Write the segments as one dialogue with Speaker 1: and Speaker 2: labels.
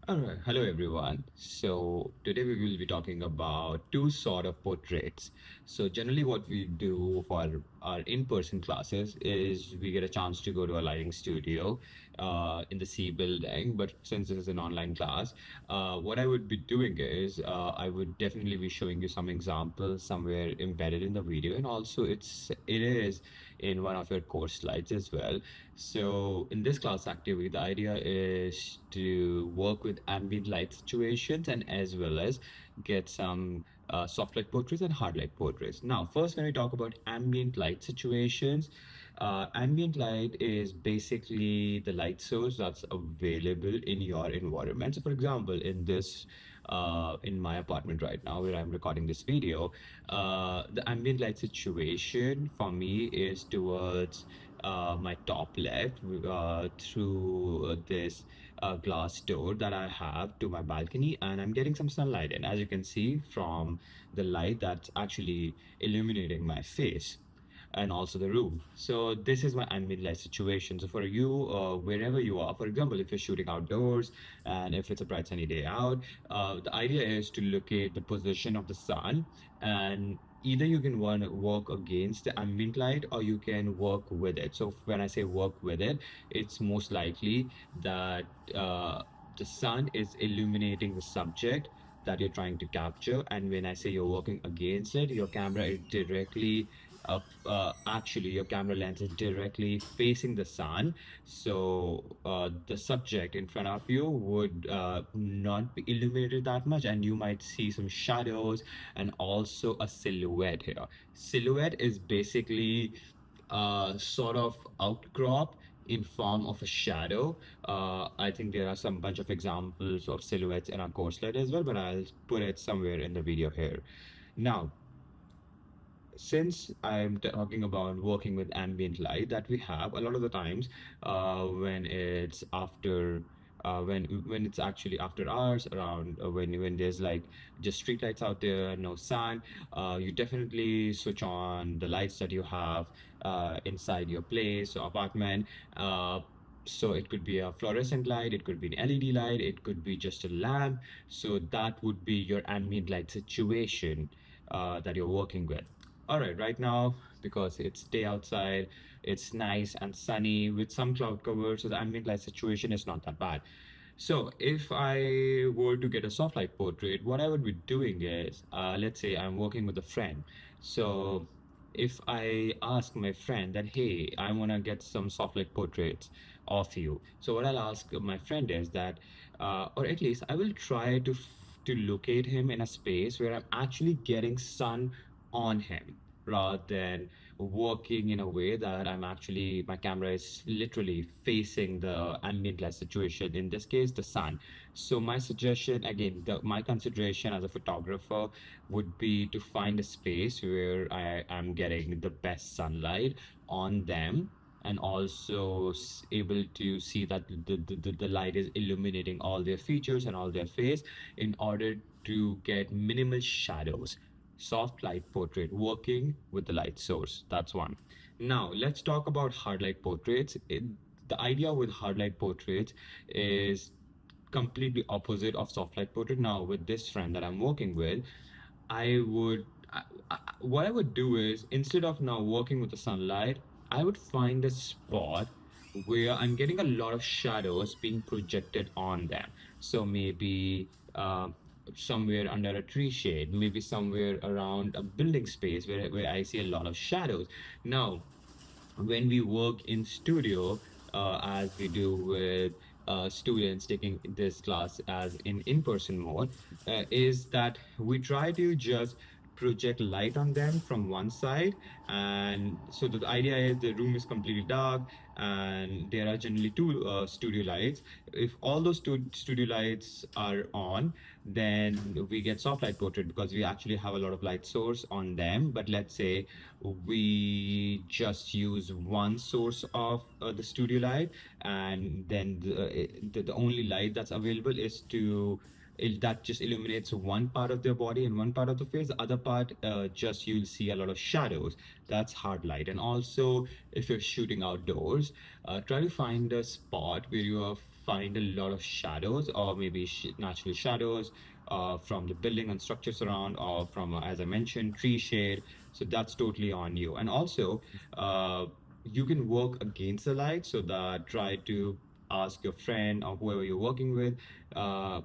Speaker 1: All right, hello everyone. So today we will be talking about two sort of portraits. So generally what we do for our in-person classes is we get a chance to go to a lighting studio in the C building. But since this is an online class, what I would be doing is I would definitely be showing you some examples somewhere embedded in the video, and also it is in one of your course slides as well. So in this class activity, the idea is to work with ambient light situations and as well as get some soft light portraits and hard light portraits. Now, first, when we talk about ambient light situations, ambient light is basically the light source that's available in your environment. So, for example, in my apartment right now, where I'm recording this video, the ambient light situation for me is towards my top left through this glass door that I have to my balcony, and I'm getting some sunlight in, as you can see from the light that's actually illuminating my face and also the room. So this is my ambient light situation. So for you, wherever you are, for example, if you're shooting outdoors and if it's a bright sunny day out, the idea is to locate the position of the sun, and either you can want to work against the ambient light or you can work with it. So when I say work with it, it's most likely that the sun is illuminating the subject that you're trying to capture, and when I say you're working against it, your camera is directly actually your camera lens is directly facing the sun. So the subject in front of you would not be illuminated that much, and you might see some shadows and also a silhouette here. Silhouette is basically sort of outcrop in form of a shadow. I think there are some bunch of examples of silhouettes in our course slide as well, but I'll put it somewhere in the video here. Now, since I'm talking about working with ambient light that we have, a lot of the times when it's after when it's actually after hours, around when there's like just street lights out there, no sun, you definitely switch on the lights that you have inside your place or apartment. So it could be a fluorescent light, it could be an LED light, it could be just a lamp. So that would be your ambient light situation that you're working with. All right, right now, because it's day outside, it's nice and sunny with some cloud cover, so the ambient light situation is not that bad. So if I were to get a soft light portrait, what I would be doing is, let's say I'm working with a friend. So if I ask my friend that, hey, I want to get some soft light portraits of you. So what I'll ask my friend is that, or at least I will try to locate him in a space where I'm actually getting sun on him rather than working in a way that I'm actually my camera is literally facing the ambient light situation, in this case the sun. So my suggestion again, my consideration as a photographer would be to find a space where I am getting the best sunlight on them, and also able to see that the light is illuminating all their features and all their face in order to get minimal shadows. Soft light portrait, working with the light source. That's one. Now let's talk about hard light portraits. The idea with hard light portraits is completely opposite of soft light portrait. Now with this friend that I'm working with, I would what I would do is, instead of now working with the sunlight, I would find a spot where I'm getting a lot of shadows being projected on them. So maybe somewhere under a tree shade, maybe somewhere around a building space where I see a lot of shadows. Now, when we work in studio, as we do with students taking this class as in-person mode, is that we try to just project light on them from one side, and so the idea is the room is completely dark and there are generally two studio lights. If all those two studio lights are on, then we get soft light portrait because we actually have a lot of light source on them. But let's say we just use one source of the studio light, and then the only light that's available is that just illuminates one part of their body and one part of the face. The other part, just you'll see a lot of shadows. That's hard light. And also, if you're shooting outdoors, try to find a spot where you are find a lot of shadows or maybe natural shadows from the building and structures around, or from, as I mentioned, tree shade. So that's totally on you. And also, you can work against the light, so that try to ask your friend or whoever you're working with, uh,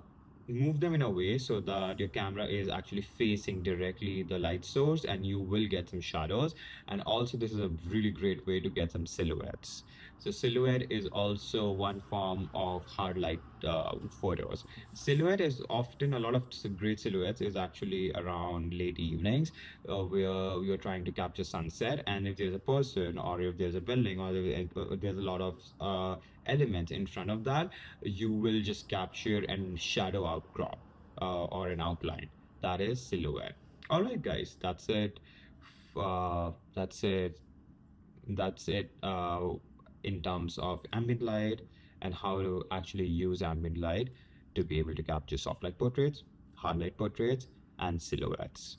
Speaker 1: move them in a way so that your camera is actually facing directly the light source, and you will get some shadows. And also, this is a really great way to get some silhouettes. So silhouette is also one form of hard light photos. Silhouette is often, a lot of great silhouettes is actually around late evenings, where we are trying to capture sunset. And if there's a person, or if there's a building, or there's a lot of elements in front of that, you will just capture and shadow outcrop, or an outline. That is silhouette. All right, guys, that's it. That's it. That's it. In terms of ambient light and how to actually use ambient light to be able to capture soft light portraits, hard light portraits, and silhouettes.